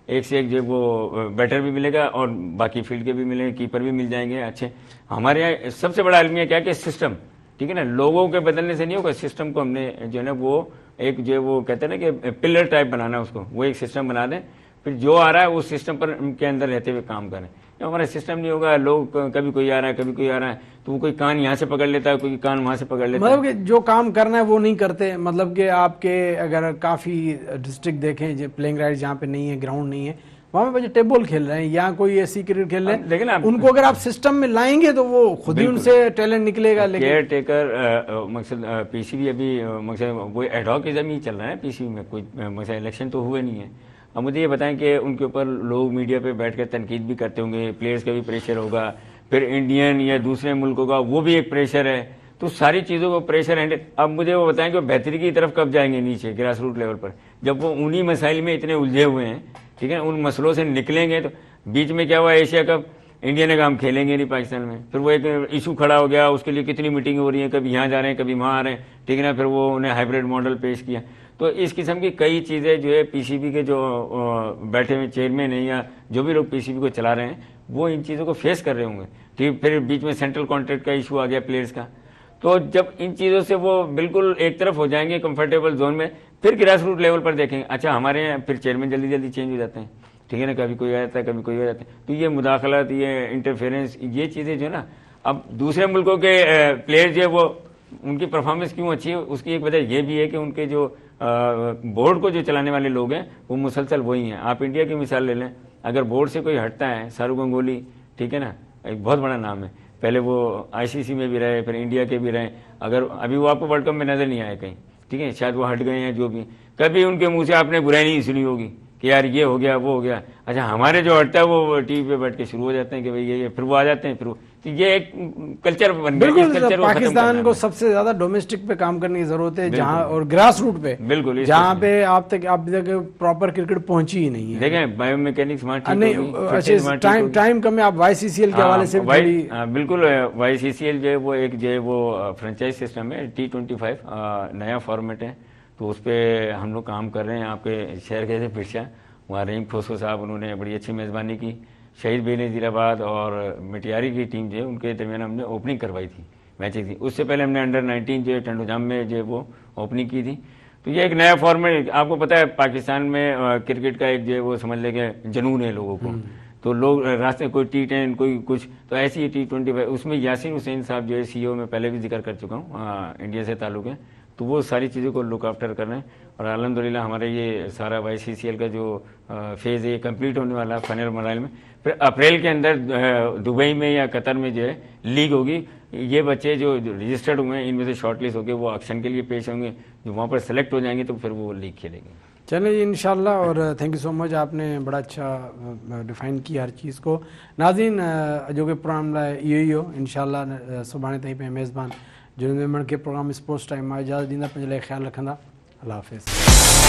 एक से एक जो वो बैटर भी मिलेगा और बाकी फील्ड के भी मिलेंगे, कीपर भी मिल जाएंगे अच्छे। हमारे यहाँ सबसे बड़ा अलमिया क्या है कि सिस्टम, ठीक है ना, लोगों के बदलने से नहीं होगा, सिस्टम को हमने जो है ना वो एक जो वो कहते हैं ना कि पिलर टाइप बनाना, उसको वो एक सिस्टम बना दें, फिर जो आ रहा है उस सिस्टम पर के अंदर रहते हुए काम करें। हमारा सिस्टम नहीं होगा, लोग कभी कोई आ रहा है कभी कोई आ रहा है, तो वो कोई कान यहाँ से पकड़ लेता है, कोई कान वहाँ से पकड़ लेता है। मतलब कि जो काम करना है वो नहीं करते। मतलब कि आपके अगर काफ़ी डिस्ट्रिक्ट देखें जो प्लेइंग राइट जहाँ पे नहीं है, ग्राउंड नहीं है, वहाँ पे बच्चे टेबल खेल रहे हैं या कोई ऐसी क्रिकेट खेल रहे हैं, लेकिन उनको अगर आप सिस्टम में लाएंगे तो वो खुद ही उनसे टैलेंट निकलेगा। लेकिन केयर टेकर मकसद पीसीबी अभी मकसद वो एडहॉकिज्म ही चल रहा है पीसीबी में, कोई मकसद इलेक्शन तो हुए नहीं है। अब मुझे ये बताएं कि उनके ऊपर लोग मीडिया पे बैठ कर तनकीद भी करते होंगे, प्लेयर्स का भी प्रेशर होगा, फिर इंडियन या दूसरे मुल्कों का वो भी एक प्रेशर है, तो सारी चीज़ों को प्रेशर हैंडल। अब मुझे वो बताएं कि बेहतरी की तरफ कब जाएंगे नीचे ग्रास रूट लेवल पर, जब वो उन्हीं मसाइल में इतने उलझे हुए हैं, ठीक है, उन मसलों से निकलेंगे। तो बीच में क्या हुआ, एशिया कप इंडिया ने कहा हम खेलेंगे नहीं पाकिस्तान में, फिर वो एक इशू खड़ा हो गया, उसके लिए कितनी मीटिंग हो रही है, कभी यहाँ जा रहे हैं कभी वहाँ आ रहे हैं, ठीक है ना, फिर वो उन्हें हाइब्रिड मॉडल पेश किया। तो इस किस्म की कई चीज़ें जो है पीसीबी के जो बैठे हुए चेयरमैन हैं या जो भी लोग पीसीबी को चला रहे हैं वो इन चीज़ों को फेस कर रहे होंगे, ठीक। फिर बीच में सेंट्रल कॉन्ट्रैक्ट का इशू आ गया प्लेयर्स का, तो जब इन चीज़ों से वो बिल्कुल एक तरफ हो जाएंगे कंफर्टेबल जोन में, फिर ग्रास रूट लेवल पर देखेंगे। अच्छा, हमारे यहाँ फिर चेयरमैन जल्दी जल्दी चेंज हो जाते हैं, ठीक है ना, कभी कोई आ जाता है कभी कोई आ जाता है, तो ये मुदाखलत, ये इंटरफेरेंस, ये चीज़ें जो है ना, अब दूसरे मुल्कों के प्लेयर जो है वो उनकी परफॉर्मेंस क्यों अच्छी है, उसकी एक वजह ये भी है कि उनके जो बोर्ड को जो चलाने वाले लोग हैं वो मुसलसल वही हैं। आप इंडिया की मिसाल ले लें, अगर बोर्ड से कोई हटता है, सौरव गंगोली, ठीक है ना, एक बहुत बड़ा नाम है, पहले वो आईसीसी में भी रहे, फिर इंडिया के भी रहे, अगर अभी वो आपको वर्ल्ड कप में नजर नहीं आए कहीं, ठीक है, शायद वो हट गए हैं जो भी, कभी उनके मुंह से आपने बुराई नहीं सुनी होगी कि यार ये हो गया वो हो गया। अच्छा, हमारे जो हटता है वो टीवी पे बैठ के शुरू हो जाते हैं कि भाई ये, फिर वो आ जाते हैं, फिर वो, तो ये एक कल्चर बन गया। बिल्कुल, कल्चर पाकिस्तान को सबसे ज्यादा डोमेस्टिक पे काम करने की जरूरत है, जहां और ग्रास रूट पे, बिल्कुल, जहां पे आप तक प्रॉपर क्रिकेट पहुंची ही नहीं है। देखें बायोमैकेनिक्स टाइम कम है, आप वाईसीसीएल के हवाले से बिल्कुल, वाईसीसीएल जो है वो एक जो है वो फ्रेंचाइज सिस्टम है, T25 नया फॉर्मेट है, तो उस पर हम लोग काम कर रहे हैं। आपके शहर के पिरशा, वहाँ रहीम खोसो साहब उन्होंने बड़ी अच्छी मेज़बानी की, शहीद बेनज़ीराबाद और मिटियारी की टीम जो है उनके दरमियान हमने ओपनिंग करवाई थी, मैचेस थी। उससे पहले हमने अंडर 19 जो है टंडोजाम में जो है वो ओपनिंग की थी। तो ये एक नया फॉर्मेट, आपको पता है पाकिस्तान में क्रिकेट का एक जो है वो समझ लेंगे जुनून है लोगों को, तो लोग रास्ते कोई T10 कोई कुछ, तो ऐसी ही T25 उसमें यासीन हुसैन साहब जो है CEO में पहले भी जिक्र कर चुका हूँ, इंडिया से ताल्लुक़ है, तो वो सारी चीज़ों को लुक आफ्टर कर रहे हैं। और अल्हम्दुलिल्लाह हमारे ये सारा वाईसीसीएल का जो फेज़ है ये कंप्लीट होने वाला है फाइनल मराइल में, फिर अप्रैल के अंदर दुबई में या कतर में जो है लीग होगी। ये बच्चे जो रजिस्टर्ड हुए हैं इनमें से शॉर्टलिस्ट होकर वो ऑक्शन के लिए पेश होंगे, जो वहाँ पर सेलेक्ट हो जाएंगे तो फिर वो लीग खेलेंगे। चलिए इंशाल्लाह, और थैंक यू सो मच, आपने बड़ा अच्छा डिफाइन किया हर चीज़ को। नाज़रीन, जो कि प्रोग्राम इहो हो इंशाल्लाह सुभाणे ताईं पे मेज़बान जुनून मेमण के प्रोग्राम स्पोर्ट्स टाइम मां इजाज़त ॾींदा, पंहिंजे लाइ ख़्यालु रखंदा। अल्लाह हाफ़िज़।